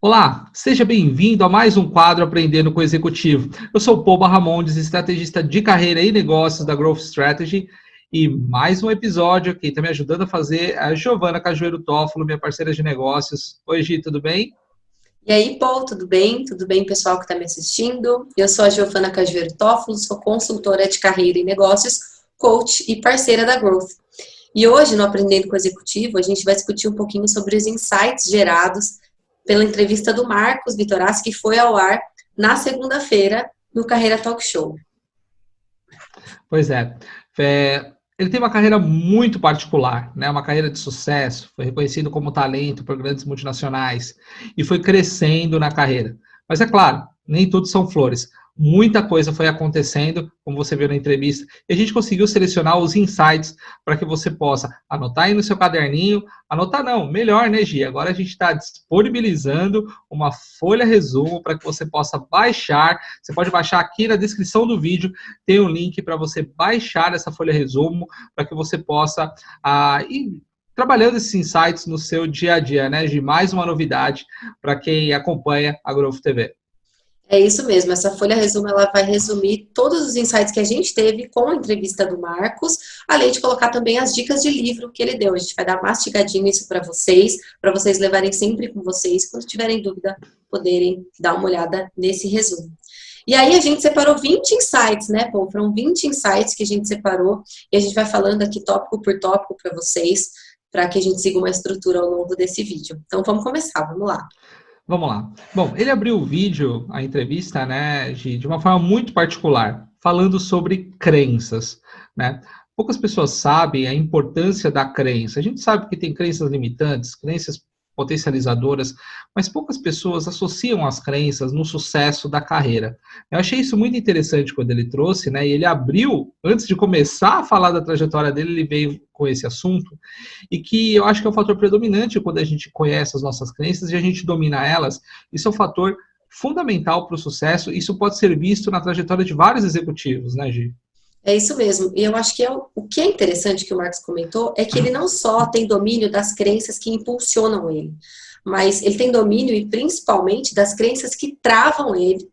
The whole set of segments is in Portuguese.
Olá, seja bem-vindo a mais um quadro Aprendendo com o Executivo. Eu sou o Paul Barramondes, estrategista de carreira e negócios da Growth Strategy, e mais um episódio aqui, está me ajudando a fazer a Giovana Cajueiro Toffolo, minha parceira de negócios. Oi, Gi, tudo bem? E aí, Paul, tudo bem? Tudo bem, pessoal que está me assistindo? Eu sou a Giovana Cajueiro Toffolo, sou consultora de carreira e negócios, coach e parceira da Growth. E hoje, no Aprendendo com o Executivo, a gente vai discutir um pouquinho sobre os insights gerados pela entrevista do Marcos Vitorassi, que foi ao ar na segunda-feira no Carreira Talk Show. Pois ele tem uma carreira muito particular, né? Uma carreira de sucesso, foi reconhecido como talento por grandes multinacionais e foi crescendo na carreira. Mas é claro, nem tudo são flores. Muita coisa foi acontecendo, como você viu na entrevista, e a gente conseguiu selecionar os insights para que você possa anotar aí no seu caderninho. Anotar não, melhor, né, Gi? Agora a gente está disponibilizando uma folha resumo para que você possa baixar. Você pode baixar aqui na descrição do vídeo, tem um link para você baixar essa folha resumo, para que você possa ir trabalhando esses insights no seu dia a dia, né, Gi? Mais uma novidade para quem acompanha a Growth TV. É isso mesmo, essa folha resumo, ela vai resumir todos os insights que a gente teve com a entrevista do Marcos, além de colocar também as dicas de livro que ele deu. A gente vai dar mastigadinho isso para vocês levarem sempre com vocês, quando tiverem dúvida, poderem dar uma olhada nesse resumo. E aí a gente separou 20 insights, né, Paul? Foram 20 insights que a gente separou e a gente vai falando aqui tópico por tópico para vocês, para que a gente siga uma estrutura ao longo desse vídeo. Então vamos começar, vamos lá. Vamos lá. Bom, ele abriu o vídeo, a entrevista, né, de uma forma muito particular, falando sobre crenças, né? Poucas pessoas sabem a importância da crença. A gente sabe que tem crenças limitantes, crenças potencializadoras, mas poucas pessoas associam as crenças no sucesso da carreira. Eu achei isso muito interessante quando ele trouxe, né? E ele abriu, antes de começar a falar da trajetória dele, ele veio com esse assunto, e que eu acho que é um fator predominante quando a gente conhece as nossas crenças e a gente domina elas. Isso é um fator fundamental para o sucesso. Isso pode ser visto na trajetória de vários executivos, né, Gi? É isso mesmo. E eu acho que o que é interessante que o Marcos comentou é que ele não só tem domínio das crenças que impulsionam ele, mas ele tem domínio e principalmente das crenças que travam ele,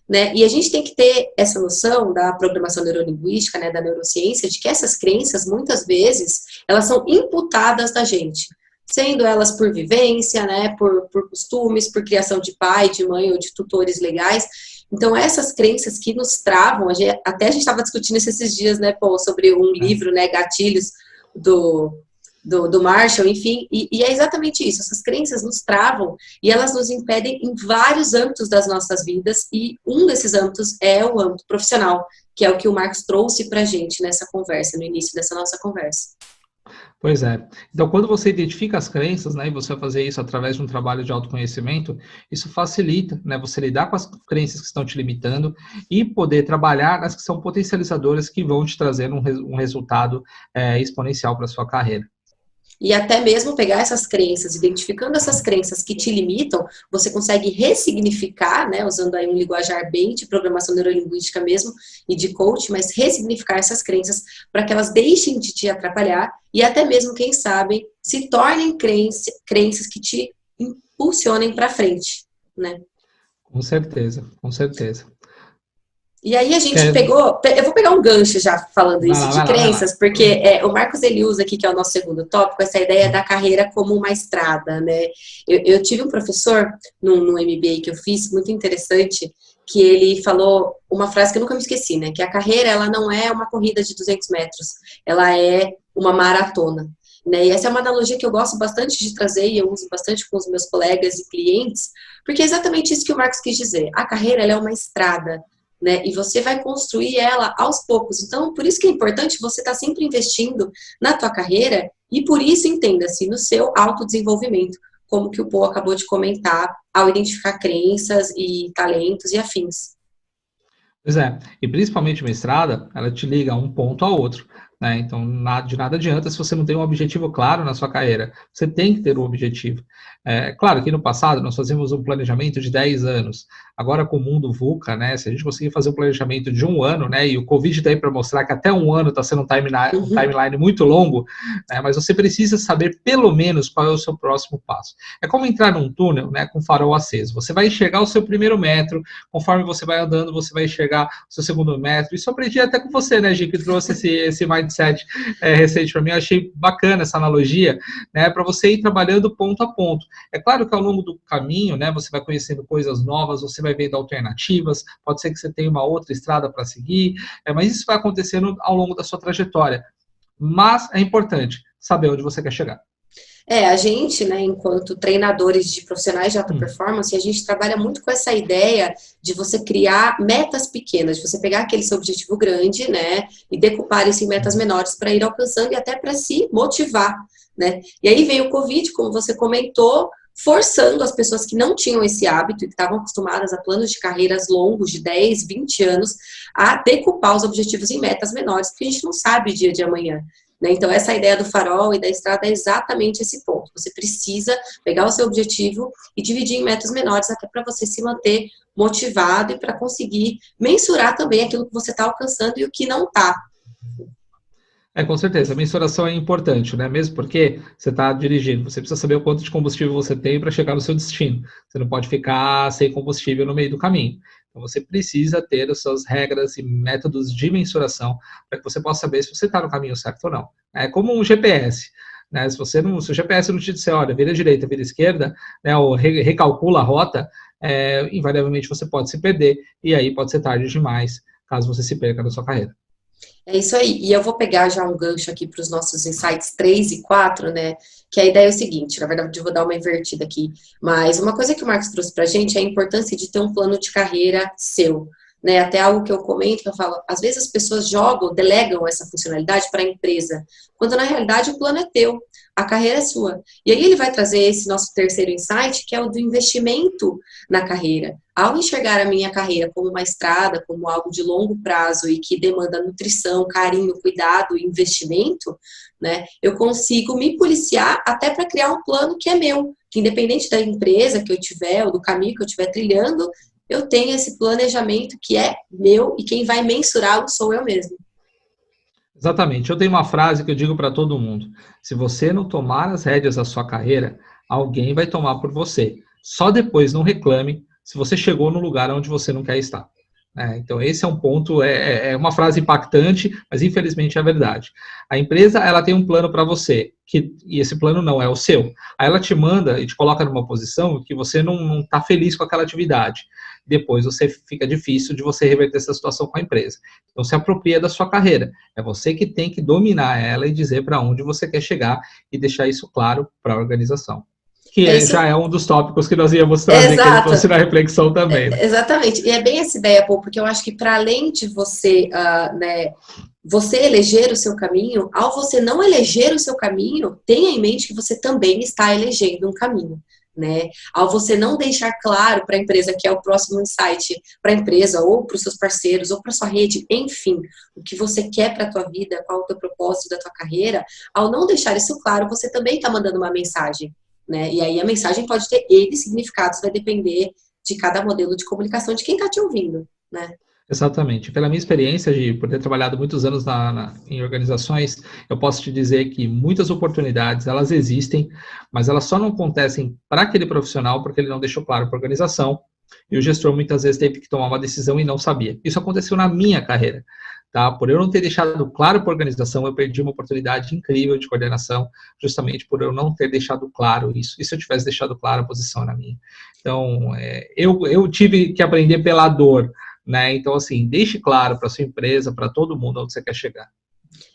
né? E a gente tem que ter essa noção da programação neurolinguística, né, da neurociência, de que essas crenças, muitas vezes, elas são imputadas da gente, sendo elas por vivência, né, por costumes, por criação de pai, de mãe ou de tutores legais. Então, essas crenças que nos travam, até a gente estava discutindo isso esses dias, né, Paul, sobre um livro, né, Gatilhos, do Marshall, enfim, e é exatamente isso, essas crenças nos travam e elas nos impedem em vários âmbitos das nossas vidas, e um desses âmbitos é o âmbito profissional, que é o que o Marcos trouxe para a gente nessa conversa, no início dessa nossa conversa. Pois é. Então, quando você identifica as crenças, né, e você vai fazer isso através de um trabalho de autoconhecimento, isso facilita, né, você lidar com as crenças que estão te limitando e poder trabalhar nas que são potencializadoras, que vão te trazer um resultado exponencial para a sua carreira. E até mesmo pegar essas crenças, identificando essas crenças que te limitam, você consegue ressignificar, né, usando aí um linguajar bem de programação neurolinguística mesmo, e de coach, mas ressignificar essas crenças para que elas deixem de te atrapalhar e até mesmo, quem sabe, se tornem crenças que te impulsionem para frente, né? Com certeza, com certeza. E aí a gente pegou, eu vou pegar um gancho já falando isso de crenças, porque o Marcos, ele usa aqui, que é o nosso segundo tópico, essa ideia da carreira como uma estrada, né? Eu tive um professor no MBA que eu fiz, muito interessante, que ele falou uma frase que eu nunca me esqueci, né? Que a carreira, ela não é uma corrida de 200 metros, ela é uma maratona. Né? E essa é uma analogia que eu gosto bastante de trazer e eu uso bastante com os meus colegas e clientes, porque é exatamente isso que o Marcos quis dizer. A carreira, ela é uma estrada, né? E você vai construir ela aos poucos. Então, por isso que é importante você estar sempre investindo na tua carreira e por isso, entenda-se, no seu autodesenvolvimento, como que o Paul acabou de comentar, ao identificar crenças e talentos e afins. Pois é, e principalmente uma estrada, ela te liga um ponto ao outro, né? Então, de nada adianta se você não tem um objetivo claro na sua carreira. Você tem que ter um objetivo. Claro que no passado nós fazíamos um planejamento de 10 anos. Agora, com o mundo VUCA, né, se a gente conseguir fazer um planejamento de 1 ano, né, e o Covid está aí para mostrar que até 1 ano está sendo um timeline muito longo, né, mas você precisa saber pelo menos qual é o seu próximo passo. É como entrar num túnel, né, com farol aceso. Você vai enxergar o seu primeiro metro, conforme você vai andando, você vai enxergar o seu segundo metro. Isso eu aprendi até com você, né, Gi, que trouxe esse mindset recente para mim. Eu achei bacana essa analogia, né, para você ir trabalhando ponto a ponto. É claro que ao longo do caminho, né, você vai conhecendo coisas novas, você vai vendo alternativas, pode ser que você tenha uma outra estrada para seguir, mas isso vai acontecendo ao longo da sua trajetória. Mas é importante saber onde você quer chegar. A gente, né, enquanto treinadores de profissionais de alta performance, a gente trabalha muito com essa ideia de você criar metas pequenas, de você pegar aquele seu objetivo grande, né, e decupar isso em metas menores para ir alcançando e até para se motivar, né. E aí veio o Covid, como você comentou, forçando as pessoas que não tinham esse hábito e que estavam acostumadas a planos de carreiras longos, de 10, 20 anos, a decupar os objetivos em metas menores, porque a gente não sabe o dia de amanhã. Então, essa ideia do farol e da estrada é exatamente esse ponto. Você precisa pegar o seu objetivo e dividir em metas menores, até para você se manter motivado e para conseguir mensurar também aquilo que você está alcançando e o que não está. Com certeza, a mensuração é importante, né? Mesmo porque você está dirigindo, você precisa saber o quanto de combustível você tem para chegar no seu destino. Você não pode ficar sem combustível no meio do caminho. Então, você precisa ter as suas regras e métodos de mensuração para que você possa saber se você está no caminho certo ou não. É como um GPS, né? Se o GPS não te disser, olha, vira direita, vira esquerda, né, ou recalcula a rota, invariavelmente você pode se perder e aí pode ser tarde demais, caso você se perca na sua carreira. É isso aí. E eu vou pegar já um gancho aqui para os nossos insights 3 e 4, né? Que a ideia é o seguinte, na verdade eu vou dar uma invertida aqui, mas uma coisa que o Marcos trouxe para a gente é a importância de ter um plano de carreira seu, né? Até algo que eu comento, que eu falo, às vezes as pessoas delegam essa funcionalidade para a empresa, quando na realidade o plano é teu, a carreira é sua. E aí ele vai trazer esse nosso terceiro insight, que é o do investimento na carreira. Ao enxergar a minha carreira como uma estrada, como algo de longo prazo e que demanda nutrição, carinho, cuidado e investimento, né, eu consigo me policiar até para criar um plano que é meu, que independente da empresa que eu tiver ou do caminho que eu estiver trilhando, eu tenho esse planejamento que é meu e quem vai mensurá-lo sou eu mesmo. Exatamente. Eu tenho uma frase que eu digo para todo mundo. Se você não tomar as rédeas da sua carreira, alguém vai tomar por você. Só depois não reclame se você chegou no lugar onde você não quer estar. Então, esse é um ponto, é uma frase impactante, mas infelizmente é a verdade. A empresa, ela tem um plano para você, e esse plano não é o seu. Aí ela te manda e te coloca numa posição que você não está feliz com aquela atividade. Depois fica difícil de você reverter essa situação com a empresa. Então, se apropria da sua carreira. É você que tem que dominar ela e dizer para onde você quer chegar e deixar isso claro para a organização. Que já é um dos tópicos que nós íamos trazer, que ele trouxe na reflexão também. Né? Exatamente. E é bem essa ideia, Paul, porque eu acho que para além de você, você eleger o seu caminho, ao você não eleger o seu caminho, tenha em mente que você também está elegendo um caminho. Né? Ao você não deixar claro para a empresa que é o próximo insight para a empresa, ou para os seus parceiros, ou para a sua rede, enfim, o que você quer para a tua vida, qual é o teu propósito da tua carreira, ao não deixar isso claro, você também está mandando uma mensagem. Né? E aí a mensagem pode ter N significados, vai depender de cada modelo de comunicação de quem está te ouvindo, né? Exatamente. Pela minha experiência, por ter trabalhado muitos anos em organizações, eu posso te dizer que muitas oportunidades, elas existem, mas elas só não acontecem para aquele profissional porque ele não deixou claro para a organização, e o gestor muitas vezes teve que tomar uma decisão e não sabia. Isso aconteceu na minha carreira. Tá? Por eu não ter deixado claro para a organização, eu perdi uma oportunidade incrível de coordenação, justamente por eu não ter deixado claro isso. E se eu tivesse deixado claro, a posição era minha. Então, eu tive que aprender pela dor, né? Então, assim, deixe claro para sua empresa, para todo mundo onde você quer chegar.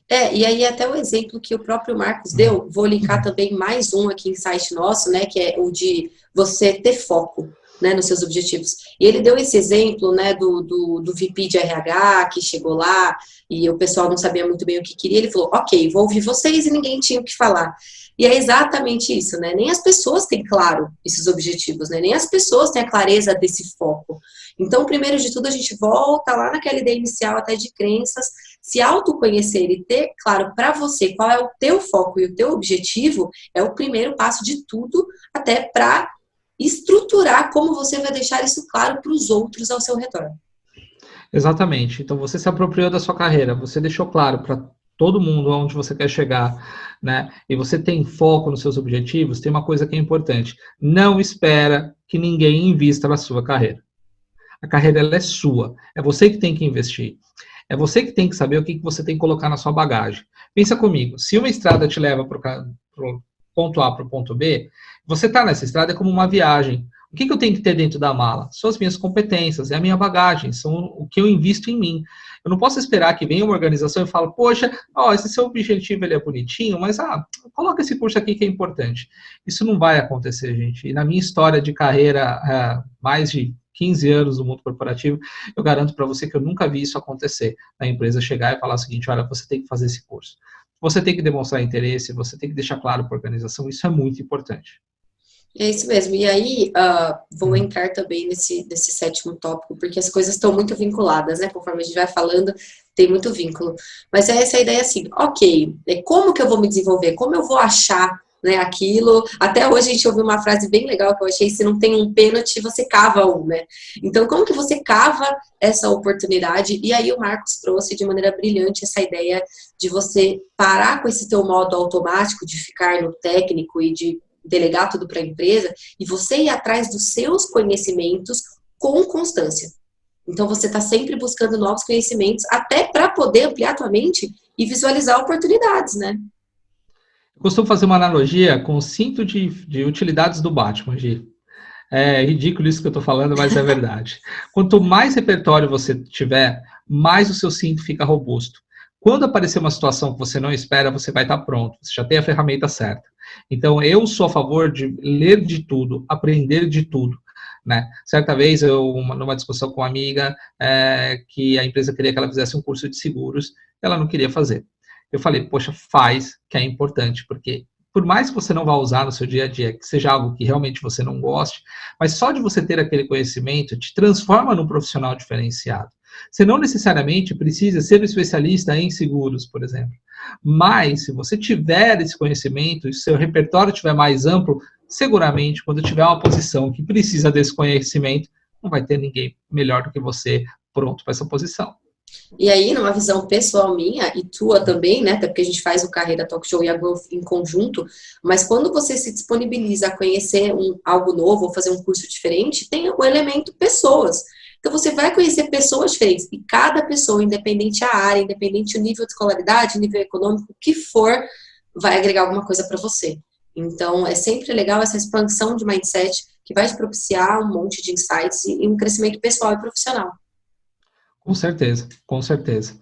E aí até o exemplo que o próprio Marcos deu, vou linkar também mais um aqui em site nosso, né, que é o de você ter foco, né, nos seus objetivos. E ele deu esse exemplo, né, do VP de RH que chegou lá e o pessoal não sabia muito bem o que queria. Ele falou, ok, vou ouvir vocês e ninguém tinha o que falar. E é exatamente isso, né? Nem as pessoas têm claro esses objetivos, né? Nem as pessoas têm a clareza desse foco. Então, primeiro de tudo, a gente volta lá naquela ideia inicial até de crenças, se autoconhecer e ter claro para você qual é o teu foco e o teu objetivo é o primeiro passo de tudo, até para estruturar como você vai deixar isso claro para os outros ao seu redor. Exatamente. Então, você se apropriou da sua carreira, você deixou claro para todo mundo onde você quer chegar, né? E você tem foco nos seus objetivos, tem uma coisa que é importante. Não espera que ninguém invista na sua carreira. A carreira, ela é sua. É você que tem que investir. É você que tem que saber o que você tem que colocar na sua bagagem. Pensa comigo, se uma estrada te leva para o ponto A para o ponto B, você está nessa estrada é como uma viagem. O que eu tenho que ter dentro da mala? São as minhas competências, é a minha bagagem, são o que eu invisto em mim. Eu não posso esperar que venha uma organização e fale, poxa, esse seu objetivo ele é bonitinho, mas coloca esse curso aqui que é importante. Isso não vai acontecer, gente. E na minha história de carreira, mais de 15 anos no mundo corporativo, eu garanto para você que eu nunca vi isso acontecer. A empresa chegar e falar o seguinte, olha, você tem que fazer esse curso. Você tem que demonstrar interesse, você tem que deixar claro para a organização, isso é muito importante. É isso mesmo. E aí, vou entrar também nesse sétimo tópico, porque as coisas estão muito vinculadas, né? Conforme a gente vai falando, tem muito vínculo. Mas é essa ideia assim, ok, como que eu vou me desenvolver? Como eu vou achar, né, aquilo? Até hoje a gente ouviu uma frase bem legal que eu achei, se não tem um pênalti, você cava um, né? Então, como que você cava essa oportunidade? E aí o Marcos trouxe de maneira brilhante essa ideia de você parar com esse teu modo automático de ficar no técnico e de delegar tudo para a empresa, e você ir atrás dos seus conhecimentos com constância. Então, você está sempre buscando novos conhecimentos, até para poder ampliar a tua mente e visualizar oportunidades, né? Eu costumo fazer uma analogia com o cinto de utilidades do Batman, Gi. É ridículo isso que eu estou falando, mas é verdade. Quanto mais repertório você tiver, mais o seu cinto fica robusto. Quando aparecer uma situação que você não espera, você vai estar pronto. Você já tem a ferramenta certa. Então, eu sou a favor de ler de tudo, aprender de tudo. Né? Certa vez, numa discussão com uma amiga, que a empresa queria que ela fizesse um curso de seguros, ela não queria fazer. Eu falei, poxa, faz, que é importante, porque por mais que você não vá usar no seu dia a dia, que seja algo que realmente você não goste, mas só de você ter aquele conhecimento te transforma num profissional diferenciado. Você não necessariamente precisa ser um especialista em seguros, por exemplo. Mas, se você tiver esse conhecimento e seu repertório estiver mais amplo, seguramente, quando tiver uma posição que precisa desse conhecimento, não vai ter ninguém melhor do que você pronto para essa posição. E aí, numa visão pessoal minha e tua também, né? Até porque a gente faz o Carreira Talk Show e a Growth em conjunto, mas quando você se disponibiliza a conhecer algo novo ou fazer um curso diferente, tem o elemento pessoas. Então, você vai conhecer pessoas diferentes. E cada pessoa, independente a área, independente o nível de escolaridade, nível econômico, o que for, vai agregar alguma coisa para você. Então, é sempre legal essa expansão de mindset que vai te propiciar um monte de insights e um crescimento pessoal e profissional. Com certeza, com certeza.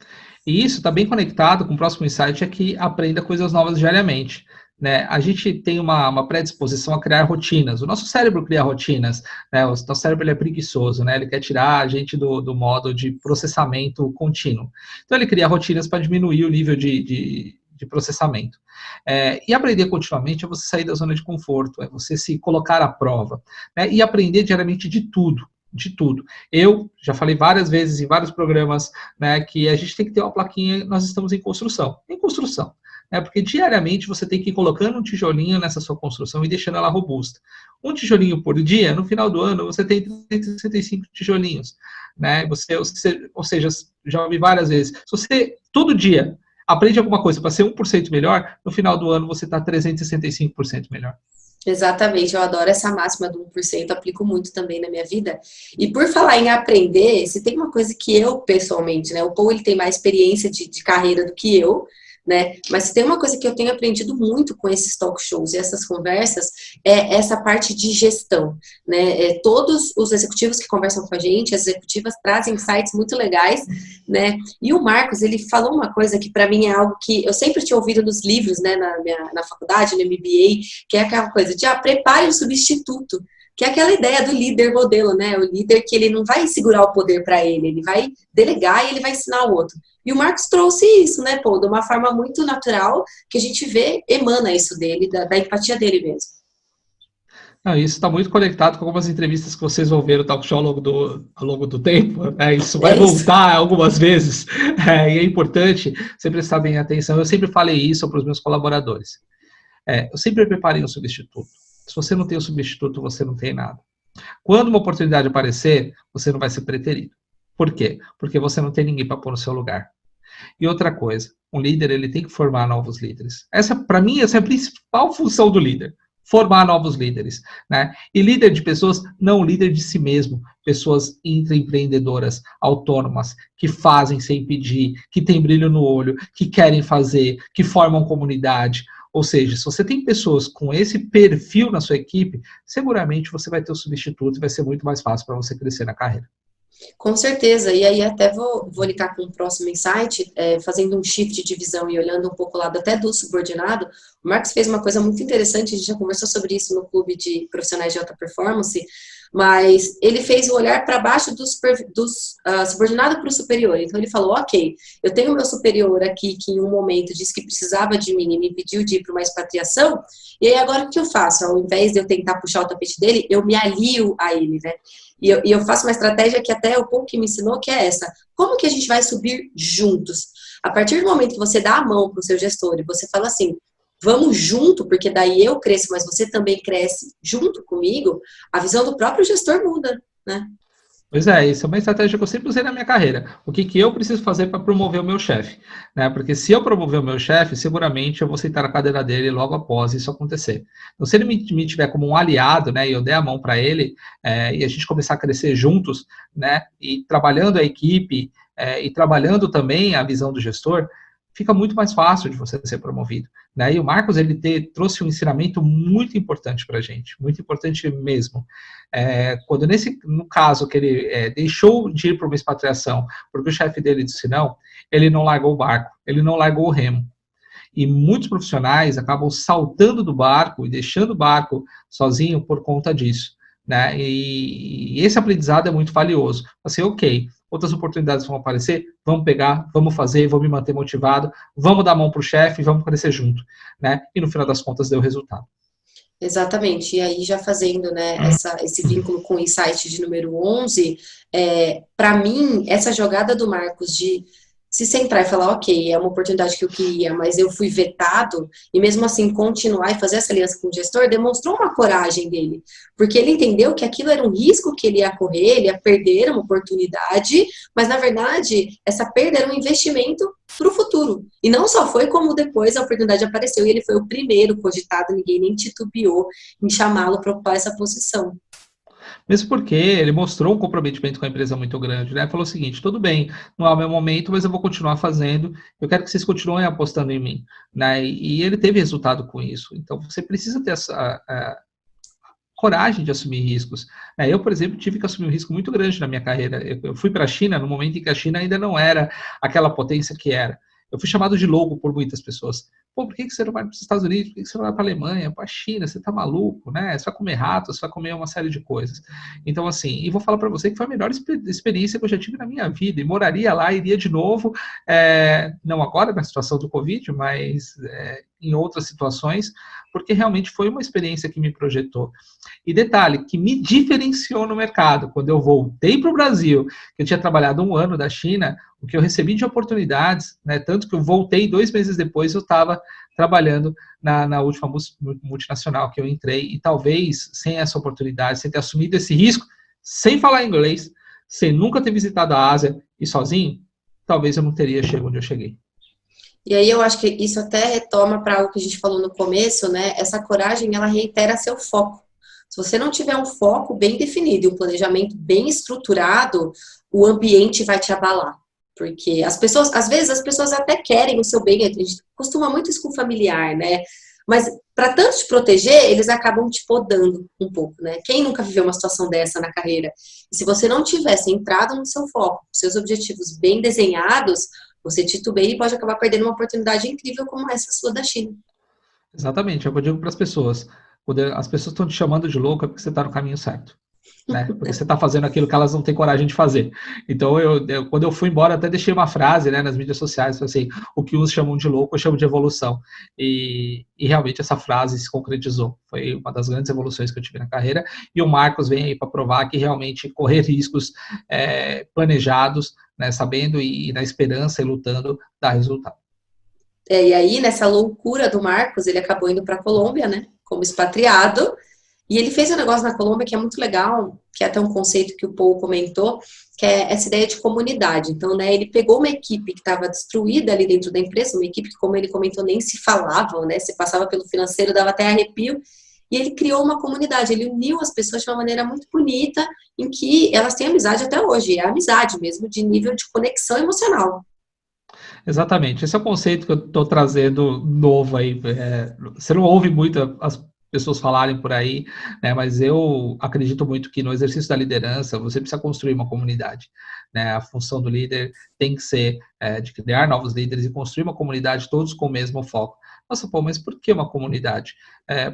E isso está bem conectado com o próximo insight, é que aprenda coisas novas diariamente. Né? A gente tem uma predisposição a criar rotinas. O nosso cérebro cria rotinas. Né? O nosso cérebro ele é preguiçoso, né? Ele quer tirar a gente do modo de processamento contínuo. Então, ele cria rotinas para diminuir o nível de processamento. E aprender continuamente é você sair da zona de conforto, é você se colocar à prova. Né? E aprender diariamente de tudo. De tudo. Eu já falei várias vezes em vários programas, né, que a gente tem que ter uma plaquinha, nós estamos em construção. Em construção. Né, porque diariamente você tem que ir colocando um tijolinho nessa sua construção e deixando ela robusta. Um tijolinho por dia, no final do ano, você tem 365 tijolinhos. Né, ou seja, já ouvi várias vezes, se você todo dia aprende alguma coisa para ser 1% melhor, no final do ano você está 365% melhor. Exatamente, eu adoro essa máxima do 1%, aplico muito também na minha vida. E por falar em aprender, se tem uma coisa que eu, pessoalmente, né, o Paul ele tem mais experiência de carreira do que eu, né, mas se tem uma coisa que eu tenho aprendido muito com esses talk shows e essas conversas, é essa parte de gestão, né, todos os executivos que conversam com a gente, as executivas trazem insights muito legais, né, e o Marcos, ele falou uma coisa que para mim é algo que eu sempre tinha ouvido nos livros, né, na faculdade, no MBA, que é aquela coisa de, prepare um substituto, que é aquela ideia do líder modelo, né? O líder que ele não vai segurar o poder para ele vai delegar e ele vai ensinar o outro. E o Marcos trouxe isso, né, Paul, de uma forma muito natural, que a gente vê, emana isso dele, da empatia dele mesmo. Não, isso está muito conectado com algumas entrevistas que vocês vão ver no talk show ao longo do tempo. Isso vai É isso. voltar algumas vezes. E é importante você prestar bem atenção. Eu sempre falei isso para os meus colaboradores. Eu sempre preparei um substituto. Se você não tem um substituto, você não tem nada. Quando uma oportunidade aparecer, você não vai ser preterido. Por quê? Porque você não tem ninguém para pôr no seu lugar. E outra coisa, um líder ele tem que formar novos líderes. Para mim, essa é a principal função do líder. Formar novos líderes, né? E líder de pessoas, não líder de si mesmo. Pessoas intraempreendedoras, autônomas, que fazem sem pedir, que têm brilho no olho, que querem fazer, que formam comunidade. Ou seja, se você tem pessoas com esse perfil na sua equipe, seguramente você vai ter um substituto e vai ser muito mais fácil para você crescer na carreira. Com certeza, e aí até vou linkar com o próximo insight, fazendo um shift de visão e olhando um pouco o lado até do subordinado. O Marcos fez uma coisa muito interessante, a gente já conversou sobre isso no clube de profissionais de alta performance, mas ele fez o olhar para baixo do subordinado para o superior. Então ele falou, ok, eu tenho meu superior aqui que em um momento disse que precisava de mim e me pediu de ir para uma expatriação, e aí agora o que eu faço? Ao invés de eu tentar puxar o tapete dele, eu me alio a ele, né? E eu faço uma estratégia que até o pouco que me ensinou, que é essa. Como que a gente vai subir juntos? A partir do momento que você dá a mão para o seu gestor e você fala assim, vamos junto, porque daí eu cresço, mas você também cresce junto comigo, a visão do próprio gestor muda, né? Pois é, isso é uma estratégia que eu sempre usei na minha carreira. O que eu preciso fazer para promover o meu chefe? Né? Porque se eu promover o meu chefe, seguramente eu vou sentar na cadeira dele logo após isso acontecer. Então, se ele me tiver como um aliado, né, e eu der a mão para ele, e a gente começar a crescer juntos, né, e trabalhando a equipe, e trabalhando também a visão do gestor, fica muito mais fácil de você ser promovido. Né? E o Marcos, ele trouxe um ensinamento muito importante para a gente, muito importante mesmo. Quando no caso que ele deixou de ir para uma expatriação, porque o chefe dele disse não, ele não largou o barco, ele não largou o remo. E muitos profissionais acabam saltando do barco e deixando o barco sozinho por conta disso. Né? E esse aprendizado é muito valioso. Assim, ok, outras oportunidades vão aparecer, vamos pegar, vamos fazer, vamos me manter motivado, vamos dar a mão para o chefe, vamos crescer junto. Né? E no final das contas deu resultado. Exatamente, e aí já fazendo, né, esse vínculo com o insight de número 11, para mim, essa jogada do Marcos de se centrar e falar, ok, é uma oportunidade que eu queria, mas eu fui vetado, e mesmo assim continuar e fazer essa aliança com o gestor, demonstrou uma coragem dele, porque ele entendeu que aquilo era um risco que ele ia correr, ele ia perder uma oportunidade, mas na verdade, essa perda era um investimento para o futuro. E não só foi, como depois a oportunidade apareceu e ele foi o primeiro cogitado, ninguém nem titubeou em chamá-lo para ocupar essa posição. Mesmo porque ele mostrou um comprometimento com a empresa muito grande, né? Falou o seguinte, tudo bem, não é o meu momento, mas eu vou continuar fazendo, eu quero que vocês continuem apostando em mim, né? E ele teve resultado com isso. Então, você precisa ter essa coragem de assumir riscos. Eu, por exemplo, tive que assumir um risco muito grande na minha carreira. Eu fui para a China no momento em que a China ainda não era aquela potência que era. Eu fui chamado de louco por muitas pessoas. Pô, por que você não vai para os Estados Unidos? Por que você não vai para a Alemanha, para a China? Você tá maluco, né? Você vai comer rato, você vai comer uma série de coisas. Então, assim, e vou falar para você que foi a melhor experiência que eu já tive na minha vida. E moraria lá, iria de novo, não agora na situação do Covid, mas em outras situações, porque realmente foi uma experiência que me projetou. E detalhe, que me diferenciou no mercado. Quando eu voltei para o Brasil, que eu tinha trabalhado 1 ano da China, o que eu recebi de oportunidades, né, tanto que eu voltei 2 meses depois, eu estava trabalhando na última multinacional que eu entrei, e talvez sem essa oportunidade, sem ter assumido esse risco, sem falar inglês, sem nunca ter visitado a Ásia e sozinho, talvez eu não teria chegado onde eu cheguei. E aí eu acho que isso até retoma para algo que a gente falou no começo, né? Essa coragem, ela reitera seu foco. Se você não tiver um foco bem definido e um planejamento bem estruturado, o ambiente vai te abalar. Porque as pessoas, às vezes, as pessoas até querem o seu bem, a gente costuma muito isso com familiar, né? Mas para tanto te proteger, eles acabam te podando um pouco, né? Quem nunca viveu uma situação dessa na carreira? E se você não tivesse entrado no seu foco, seus objetivos bem desenhados, você titubeia e pode acabar perdendo uma oportunidade incrível como essa sua da China. Exatamente, é o que eu digo para as pessoas. Quando as pessoas estão te chamando de louco, é porque você está no caminho certo. né? Porque você está fazendo aquilo que elas não têm coragem de fazer. Então, quando eu fui embora, até deixei uma frase, né, nas mídias sociais, assim, o que uns chamam de louco, eu chamo de evolução. E realmente essa frase se concretizou. Foi uma das grandes evoluções que eu tive na carreira. E o Marcos vem aí para provar que realmente correr riscos planejados, né, sabendo e na esperança e lutando, dá resultado. E aí, nessa loucura do Marcos, ele acabou indo para a Colômbia, né, como expatriado, e ele fez um negócio na Colômbia que é muito legal, que é até um conceito que o Paul comentou, que é essa ideia de comunidade. Então, né, ele pegou uma equipe que estava destruída ali dentro da empresa, uma equipe que, como ele comentou, nem se falavam, né, se passava pelo financeiro, dava até arrepio, e ele criou uma comunidade, ele uniu as pessoas de uma maneira muito bonita, em que elas têm amizade até hoje, é amizade mesmo, de nível de conexão emocional. Exatamente, esse é o conceito que eu estou trazendo novo aí. Você não ouve muito as pessoas falarem por aí, né, mas eu acredito muito que no exercício da liderança você precisa construir uma comunidade, né? A função do líder tem que ser de criar novos líderes e construir uma comunidade todos com o mesmo foco. Nossa, pô, mas por que uma comunidade?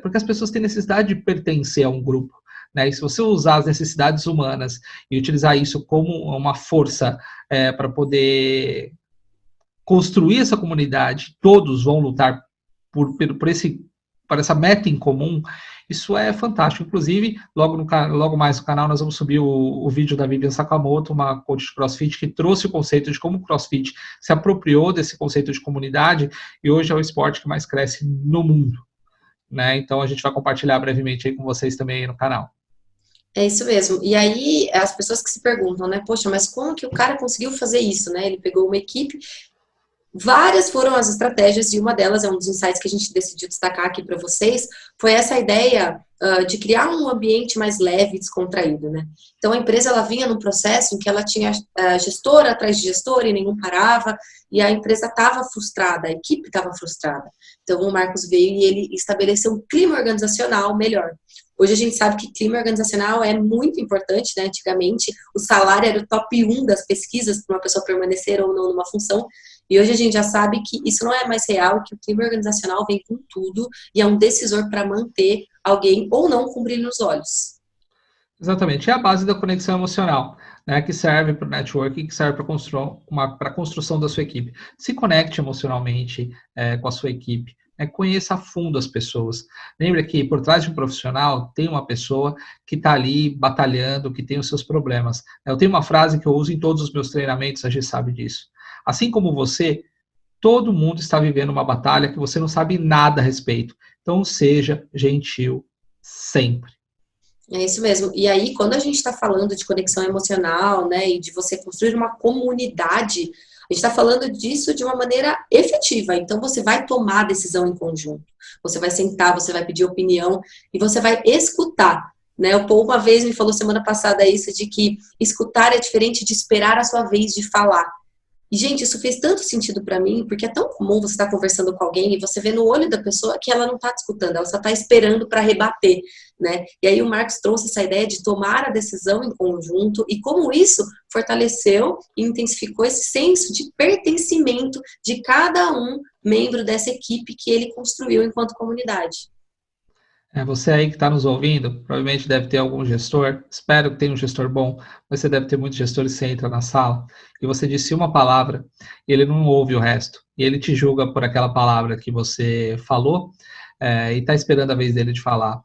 Porque as pessoas têm necessidade de pertencer a um grupo, né? E se você usar as necessidades humanas e utilizar isso como uma força para poder construir essa comunidade, todos vão lutar por essa meta em comum, isso é fantástico. Inclusive, logo mais no canal, nós vamos subir o vídeo da Vivian Sakamoto, uma coach de CrossFit, que trouxe o conceito de como o CrossFit se apropriou desse conceito de comunidade, e hoje é o esporte que mais cresce no mundo, né? Então, a gente vai compartilhar brevemente aí com vocês também aí no canal. É isso mesmo. E aí, as pessoas que se perguntam, né, poxa, mas como que o cara conseguiu fazer isso, né? Ele pegou uma equipe. Várias foram as estratégias e uma delas é um dos insights que a gente decidiu destacar aqui para vocês, foi essa ideia de criar um ambiente mais leve e descontraído, né? Então a empresa ela vinha num processo em que ela tinha gestor atrás de gestor e nenhum parava, e a empresa estava frustrada, a equipe estava frustrada. Então o Marcos veio e ele estabeleceu um clima organizacional melhor. Hoje a gente sabe que clima organizacional é muito importante, né? Antigamente o salário era o top 1 das pesquisas para uma pessoa permanecer ou não numa função. E hoje a gente já sabe que isso não é mais real, que o clima organizacional vem com tudo e é um decisor para manter alguém ou não com brilho nos olhos. Exatamente, é a base da conexão emocional, né, que serve para o networking, que serve para a construção da sua equipe. Se conecte emocionalmente com a sua equipe, conheça a fundo as pessoas. Lembra que por trás de um profissional tem uma pessoa que está ali batalhando, que tem os seus problemas. Eu tenho uma frase que eu uso em todos os meus treinamentos, a gente sabe disso. Assim como você, todo mundo está vivendo uma batalha que você não sabe nada a respeito. Então, seja gentil sempre. É isso mesmo. E aí, quando a gente está falando de conexão emocional, né, e de você construir uma comunidade, a gente está falando disso de uma maneira efetiva. Então, você vai tomar a decisão em conjunto. Você vai sentar, você vai pedir opinião e você vai escutar. Né? O Paul uma vez me falou semana passada isso, de que escutar é diferente de esperar a sua vez de falar. E, gente, isso fez tanto sentido para mim, porque é tão comum você estar conversando com alguém e você vê no olho da pessoa que ela não está te escutando, ela só está esperando para rebater, né? E aí o Marcos trouxe essa ideia de tomar a decisão em conjunto e como isso fortaleceu e intensificou esse senso de pertencimento de cada um membro dessa equipe que ele construiu enquanto comunidade. Você aí que está nos ouvindo, provavelmente deve ter algum gestor, espero que tenha um gestor bom, mas você deve ter muitos gestores, você entra na sala e você disse uma palavra e ele não ouve o resto, e ele te julga por aquela palavra que você falou e está esperando a vez dele de falar.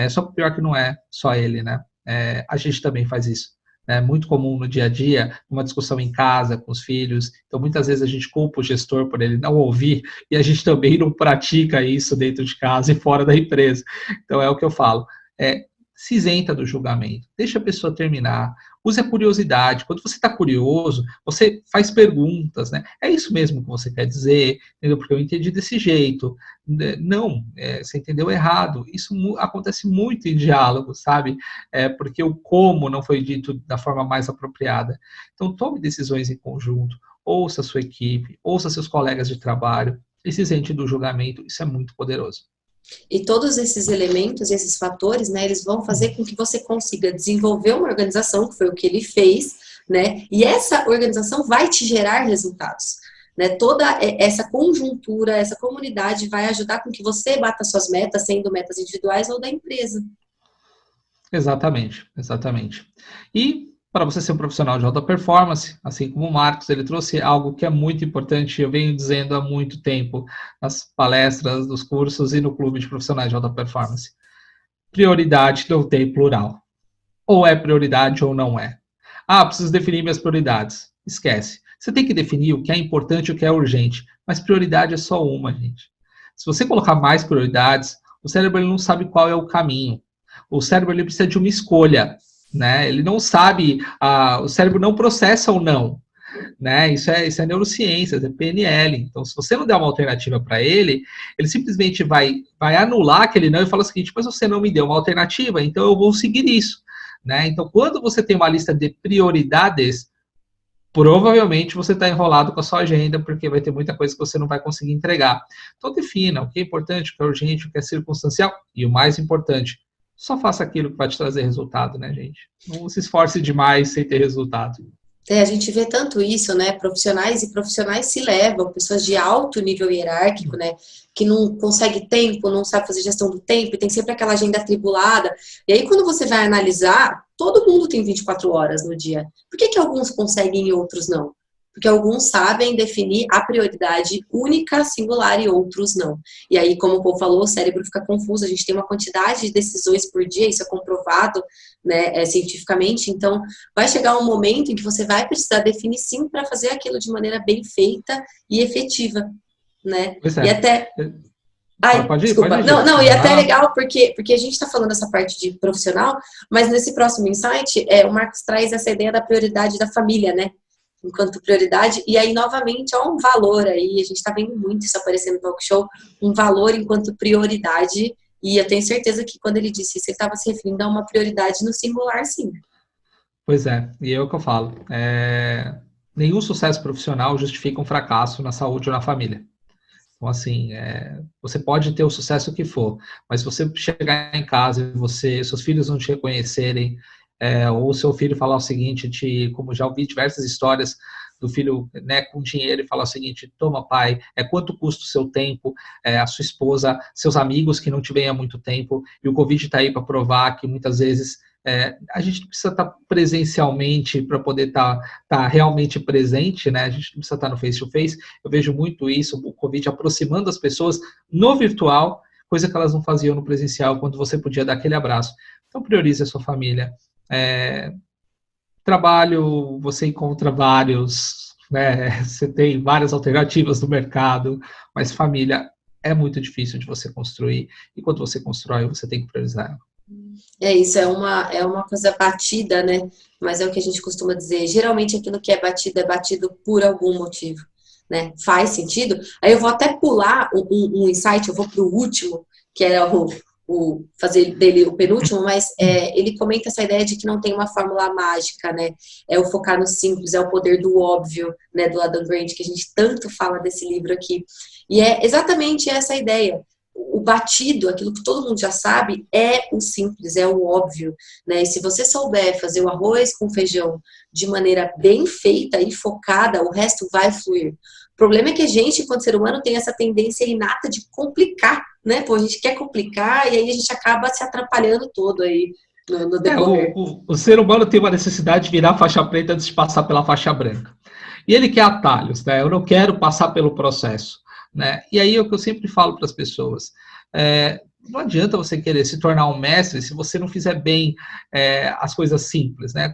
Só que o pior que não é só ele, né? A gente também faz isso. É muito comum no dia a dia, uma discussão em casa, com os filhos. Então, muitas vezes a gente culpa o gestor por ele não ouvir e a gente também não pratica isso dentro de casa e fora da empresa. Então, é o que eu falo. Se isenta do julgamento, deixa a pessoa terminar, use a curiosidade. Quando você está curioso, você faz perguntas, né? É isso mesmo que você quer dizer, entendeu? Porque eu entendi desse jeito. Não, você entendeu errado. Isso acontece muito em diálogo, sabe? Porque o como não foi dito da forma mais apropriada. Então, tome decisões em conjunto, ouça a sua equipe, ouça seus colegas de trabalho e se isente do julgamento. Isso é muito poderoso. E todos esses elementos, esses fatores, né, eles vão fazer com que você consiga desenvolver uma organização, que foi o que ele fez, né, e essa organização vai te gerar resultados. Né, toda essa conjuntura, essa comunidade vai ajudar com que você bata suas metas, sendo metas individuais ou da empresa. Exatamente, exatamente. E para você ser um profissional de alta performance, assim como o Marcos, ele trouxe algo que é muito importante, eu venho dizendo há muito tempo, nas palestras, nos cursos e no clube de profissionais de alta performance. Prioridade não tem plural. Ou é prioridade ou não é. Ah, preciso definir minhas prioridades. Esquece. Você tem que definir o que é importante e o que é urgente. Mas prioridade é só uma, gente. Se você colocar mais prioridades, o cérebro ele não sabe qual é o caminho. O cérebro ele precisa de uma escolha, né? Ele não sabe, o cérebro não processa ou não, né? Isso é neurociência, é PNL. Então, se você não der uma alternativa para ele, ele simplesmente vai anular aquele não e fala o seguinte: mas você não me deu uma alternativa, então eu vou seguir isso, né? Então, quando você tem uma lista de prioridades, provavelmente você está enrolado com a sua agenda, porque vai ter muita coisa que você não vai conseguir entregar. Então, defina o que é importante, o que é urgente, o que é circunstancial, e o mais importante, só faça aquilo que vai te trazer resultado, né, gente? Não se esforce demais sem ter resultado. A gente vê tanto isso, né? Profissionais e profissionais se levam, pessoas de alto nível hierárquico, né? Que não consegue tempo, não sabe fazer gestão do tempo, e tem sempre aquela agenda atribulada. E aí, quando você vai analisar, todo mundo tem 24 horas no dia. Por que que alguns conseguem e outros não? Porque alguns sabem definir a prioridade única, singular, e outros não. E aí, como o Paul falou, o cérebro fica confuso, a gente tem uma quantidade de decisões por dia, isso é comprovado, né, cientificamente. Então, vai chegar um momento em que você vai precisar definir sim para fazer aquilo de maneira bem feita e efetiva, né? Pois é. E até... Ai, pode desculpa. ir, Não, e até é ah, legal porque a gente está falando essa parte de profissional, mas nesse próximo insight, o Marcos traz essa ideia da prioridade da família, né? Enquanto prioridade, e aí, novamente, há um valor aí, a gente está vendo muito isso aparecendo no talk show, um valor enquanto prioridade, e eu tenho certeza que quando ele disse isso, ele estava se referindo a uma prioridade no singular, sim. pois é, e é o que eu falo. Nenhum sucesso profissional justifica um fracasso na saúde ou na família. Então, assim, você pode ter o sucesso que for, mas se você chegar em casa e seus filhos não te reconhecerem, ou seu filho falar o seguinte, como já ouvi diversas histórias do filho, né, com dinheiro e falar o seguinte: toma, pai, quanto custa o seu tempo, a sua esposa, seus amigos que não te veem há muito tempo, e o Covid está aí para provar que muitas vezes a gente precisa estar presencialmente para poder estar realmente presente, né? A gente não precisa estar no face-to-face. Eu vejo muito isso, o Covid aproximando as pessoas no virtual, coisa que elas não faziam no presencial, quando você podia dar aquele abraço. Então, priorize a sua família. Trabalho, você encontra vários, né? Você tem várias alternativas no mercado, mas família é muito difícil de você construir, e quando você constrói, você tem que priorizar. Isso, é uma coisa batida, né? Mas é o que a gente costuma dizer. Geralmente aquilo que é batido por algum motivo, né? Faz sentido? Aí eu vou até pular um insight, eu vou para o último, que era o fazer dele o penúltimo, mas ele comenta essa ideia de que não tem uma fórmula mágica, né? É o focar no simples, é o poder do óbvio, né? Do Adam Grant, que a gente tanto fala desse livro aqui. E é exatamente essa ideia. O batido, aquilo que todo mundo já sabe, é o simples, é o óbvio, né? E se você souber fazer o arroz com feijão de maneira bem feita e focada, o resto vai fluir. O problema é que a gente, enquanto ser humano, tem essa tendência inata de complicar, né? Pô, a gente quer complicar e aí a gente acaba se atrapalhando todo aí no decorrer. O ser humano tem uma necessidade de virar faixa preta antes de passar pela faixa branca. E ele quer atalhos, né? Eu não quero passar pelo processo, né? E aí é o que eu sempre falo para as pessoas. Não adianta você querer se tornar um mestre se você não fizer bem as coisas simples, né?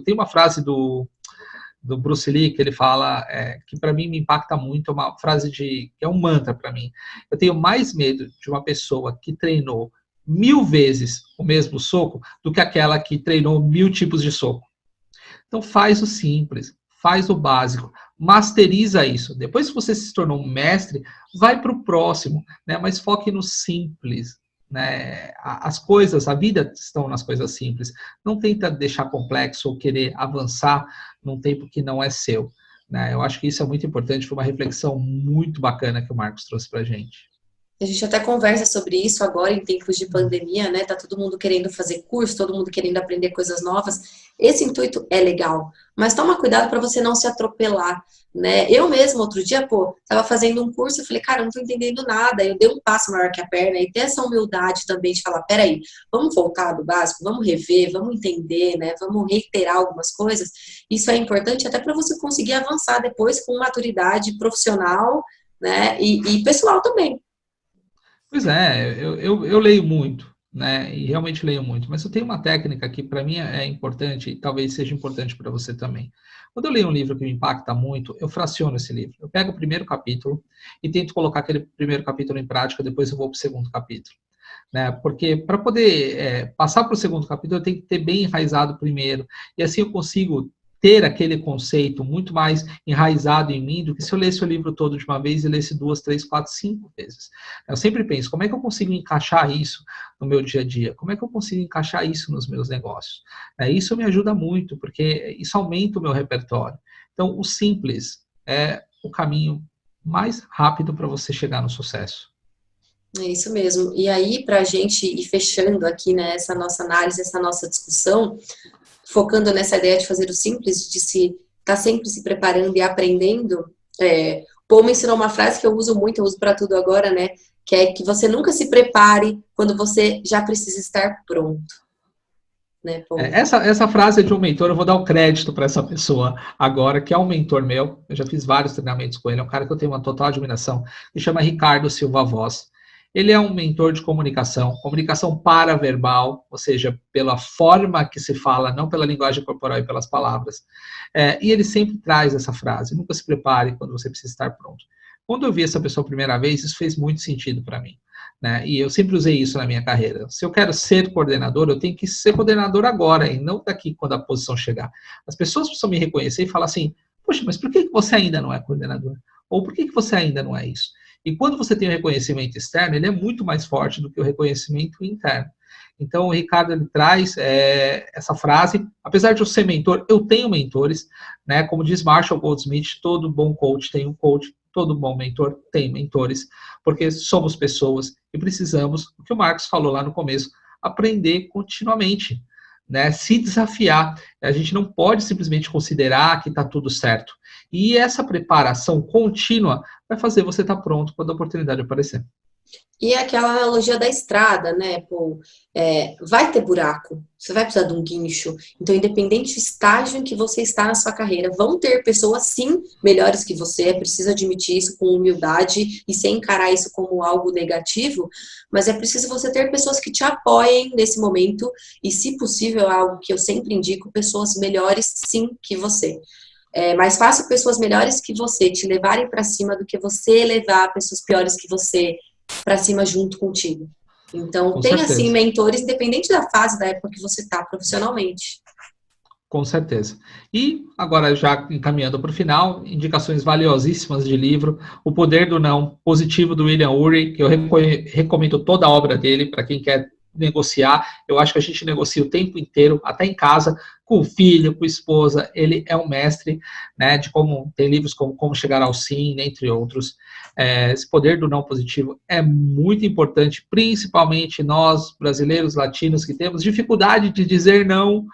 Tem uma frase do Bruce Lee que ele fala, que para mim me impacta muito, é uma frase que é um mantra para mim. Eu tenho mais medo de uma pessoa que treinou 1000 vezes o mesmo soco do que aquela que treinou 1000 tipos de soco. Então faz o simples, faz o básico, masteriza isso. Depois que você se tornou um mestre, vai para o próximo, né? Mas foque no simples. Né? As coisas, a vida estão nas coisas simples. Não tenta deixar complexo ou querer avançar num tempo que não é seu. Né? Eu acho que isso é muito importante, foi uma reflexão muito bacana que o Marcos trouxe para a gente. A gente até conversa sobre isso agora em tempos de pandemia, né? Tá todo mundo querendo fazer curso, todo mundo querendo aprender coisas novas. Esse intuito é legal, mas toma cuidado para você não se atropelar, né? Eu mesmo, outro dia, pô, tava fazendo um curso, eu falei, cara, eu não tô entendendo nada. Eu dei um passo maior que a perna e ter essa humildade também de falar, peraí, vamos voltar do básico, vamos rever, vamos entender, né? Vamos reiterar algumas coisas. Isso é importante até para você conseguir avançar depois com maturidade profissional, né? E pessoal também. Pois é, eu leio muito, né? E realmente leio muito, mas eu tenho uma técnica que para mim é importante e talvez seja importante para você também. Quando eu leio um livro que me impacta muito, eu fraciono esse livro. Eu pego o primeiro capítulo e tento colocar aquele primeiro capítulo em prática, depois eu vou para o segundo capítulo. Né? Porque para poder passar para o segundo capítulo, eu tenho que ter bem enraizado o primeiro, e assim eu consigo ter aquele conceito muito mais enraizado em mim do que se eu lesse o livro todo de uma vez e lesse 2, 3, 4, 5 vezes. Eu sempre penso, como é que eu consigo encaixar isso no meu dia a dia? Como é que eu consigo encaixar isso nos meus negócios? Isso me ajuda muito, porque isso aumenta o meu repertório. Então, o simples é o caminho mais rápido para você chegar no sucesso. É isso mesmo. E aí, para a gente ir fechando aqui, né, essa nossa análise, essa nossa discussão, focando nessa ideia de fazer o simples, de se estar sempre se preparando e aprendendo, Paul me ensinou uma frase que eu uso muito, eu uso para tudo agora, né, que é que você nunca se prepare quando você já precisa estar pronto, né, Paul? Essa frase é de um mentor, eu vou dar o crédito para essa pessoa agora, que é um mentor meu, eu já fiz vários treinamentos com ele, é um cara que eu tenho uma total admiração, que chama Ricardo Silva Voz. Ele é um mentor de comunicação paraverbal, ou seja, pela forma que se fala, não pela linguagem corporal e pelas palavras. E ele sempre traz essa frase, nunca se prepare quando você precisa estar pronto. Quando eu vi essa pessoa a primeira vez, isso fez muito sentido para mim. Né? E eu sempre usei isso na minha carreira. Se eu quero ser coordenador, eu tenho que ser coordenador agora, e não daqui quando a posição chegar. As pessoas precisam me reconhecer e falar assim, poxa, mas por que você ainda não é coordenador? Ou por que você ainda não é isso? E quando você tem o reconhecimento externo, ele é muito mais forte do que o reconhecimento interno. Então, o Ricardo ele traz essa frase, apesar de eu ser mentor, eu tenho mentores, né? Como diz Marshall Goldsmith, todo bom coach tem um coach, todo bom mentor tem mentores, porque somos pessoas e precisamos, o que o Marcos falou lá no começo, aprender continuamente, né? Se desafiar. A gente não pode simplesmente considerar que está tudo certo. E essa preparação contínua vai fazer você estar pronto quando a oportunidade aparecer. E é aquela analogia da estrada, né, Paul? Vai ter buraco, você vai precisar de um guincho. Então, independente do estágio em que você está na sua carreira, vão ter pessoas, sim, melhores que você, é preciso admitir isso com humildade e sem encarar isso como algo negativo, mas é preciso você ter pessoas que te apoiem nesse momento e, se possível, é algo que eu sempre indico, pessoas melhores, sim, que você. É mais fácil pessoas melhores que você te levarem para cima do que você levar pessoas piores que você para cima junto contigo. Então, Com tem assim certeza. mentores, independente da fase, da época que você está profissionalmente. Com certeza. E agora, já encaminhando para o final, indicações valiosíssimas de livro, O Poder do Não, positivo do William Ury, que eu recomendo toda a obra dele para quem quer negociar. Eu acho que a gente negocia o tempo inteiro, até em casa, com o filho, com a esposa. Ele é um mestre, né, de como tem livros como Como Chegar ao Sim, entre outros. Esse poder do não positivo é muito importante, principalmente nós, brasileiros, latinos, que temos dificuldade de dizer não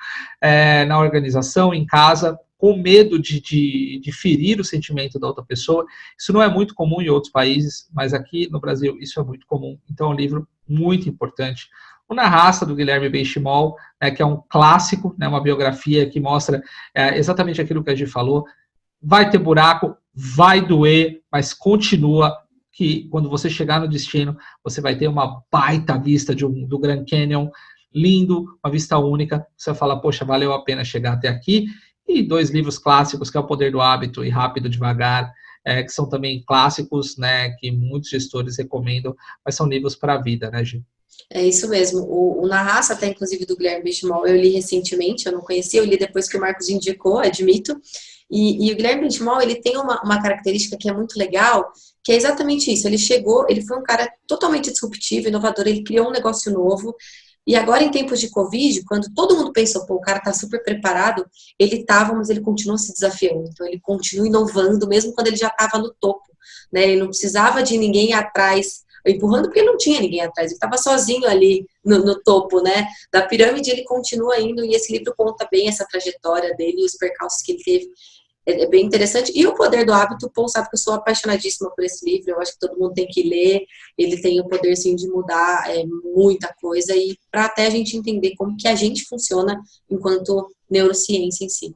na organização, em casa, com medo de ferir o sentimento da outra pessoa. Isso não é muito comum em outros países, mas aqui no Brasil isso é muito comum. Então é um livro muito importante. O Na Raça, do Guilherme Benchimol, que é um clássico, uma biografia que mostra exatamente aquilo que a gente falou. Vai ter buraco, vai doer, mas continua, que quando você chegar no destino, você vai ter uma baita vista do Grand Canyon, lindo, uma vista única. Você vai falar, poxa, valeu a pena chegar até aqui. E 2 livros clássicos, que é O Poder do Hábito e Rápido Devagar, que são também clássicos, né, que muitos gestores recomendam, mas são livros para a vida, né, Gi? É isso mesmo. O Na Raça, até inclusive do Guilherme Benchimol, eu li recentemente, eu não conhecia, eu li depois que o Marcos indicou, admito. E o Guilherme Benchimol, ele tem uma característica que é muito legal, que é exatamente isso. Ele chegou, ele foi um cara totalmente disruptivo, inovador, ele criou um negócio novo. E agora, em tempos de Covid, quando todo mundo pensou, pô, o cara tá super preparado, ele estava, mas ele continua se desafiando. Então, ele continua inovando, mesmo quando ele já estava no topo, né? Ele não precisava de ninguém atrás empurrando porque não tinha ninguém atrás, ele estava sozinho ali no topo, né, da pirâmide. Ele continua indo, e esse livro conta bem essa trajetória dele e os percalços que ele teve. É bem interessante. E O Poder do Hábito, o Paul sabe que eu sou apaixonadíssima por esse livro, eu acho que todo mundo tem que ler, ele tem o poder, sim, de mudar muita coisa, e para até a gente entender como que a gente funciona enquanto neurociência em si,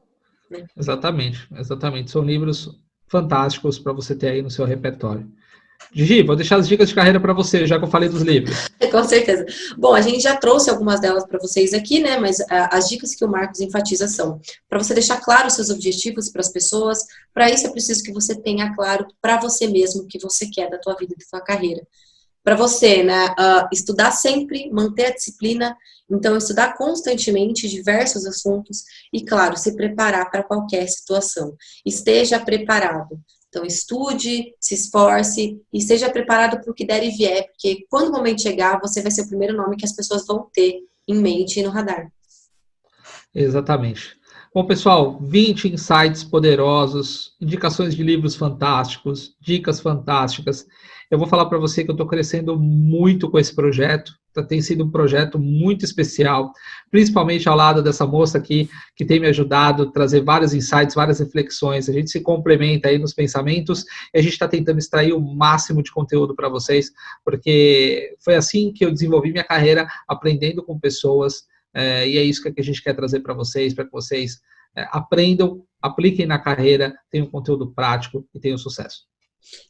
né? Exatamente, exatamente. São livros fantásticos para você ter aí no seu repertório. Gigi, vou deixar as dicas de carreira para você, já que eu falei dos livros. Com certeza. Bom, a gente já trouxe algumas delas para vocês aqui, né? Mas as dicas que o Marcos enfatiza são para você deixar claro os seus objetivos para as pessoas. Para isso é preciso que você tenha claro para você mesmo o que você quer da tua vida e da tua carreira. Para você, né? Estudar sempre, manter a disciplina. Então, estudar constantemente diversos assuntos e, claro, se preparar para qualquer situação. Esteja preparado. Então, estude, se esforce e esteja preparado para o que der e vier, porque quando o momento chegar, você vai ser o primeiro nome que as pessoas vão ter em mente e no radar. Exatamente. Bom, pessoal, 20 insights poderosos, indicações de livros fantásticos, dicas fantásticas. Eu vou falar para você que eu estou crescendo muito com esse projeto. Tem sido um projeto muito especial, principalmente ao lado dessa moça aqui, que tem me ajudado a trazer vários insights, várias reflexões. A gente se complementa aí nos pensamentos e a gente está tentando extrair o máximo de conteúdo para vocês, porque foi assim que eu desenvolvi minha carreira, aprendendo com pessoas, e é isso que a gente quer trazer para vocês, para que vocês aprendam, apliquem na carreira, tenham conteúdo prático e tenham sucesso.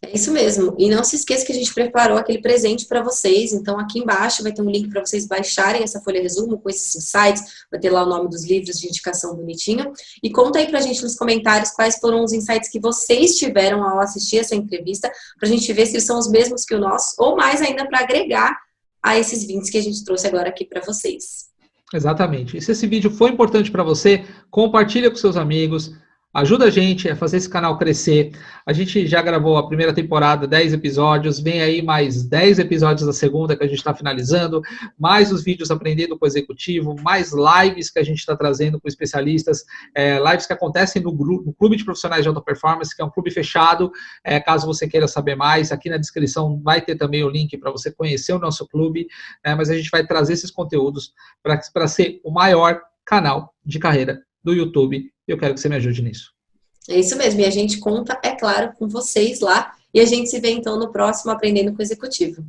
É isso mesmo. E não se esqueça que a gente preparou aquele presente para vocês. Então, aqui embaixo vai ter um link para vocês baixarem essa folha resumo com esses insights. Vai ter lá o nome dos livros de indicação bonitinho. E conta aí para a gente nos comentários quais foram os insights que vocês tiveram ao assistir essa entrevista, para a gente ver se eles são os mesmos que o nosso, ou mais ainda para agregar a esses 20 que a gente trouxe agora aqui para vocês. Exatamente. E se esse vídeo foi importante para você, compartilha com seus amigos, ajuda a gente a fazer esse canal crescer. A gente já gravou a primeira temporada, 10 episódios, vem aí mais 10 episódios da segunda que a gente está finalizando, mais os vídeos aprendendo com o executivo, mais lives que a gente está trazendo com especialistas, lives que acontecem no Clube de Profissionais de Alta Performance, que é um clube fechado, caso você queira saber mais, aqui na descrição vai ter também o link para você conhecer o nosso clube, mas a gente vai trazer esses conteúdos para ser o maior canal de carreira do YouTube. Eu quero que você me ajude nisso. É isso mesmo. E a gente conta, é claro, com vocês lá. E a gente se vê, então, no próximo Aprendendo com o Executivo.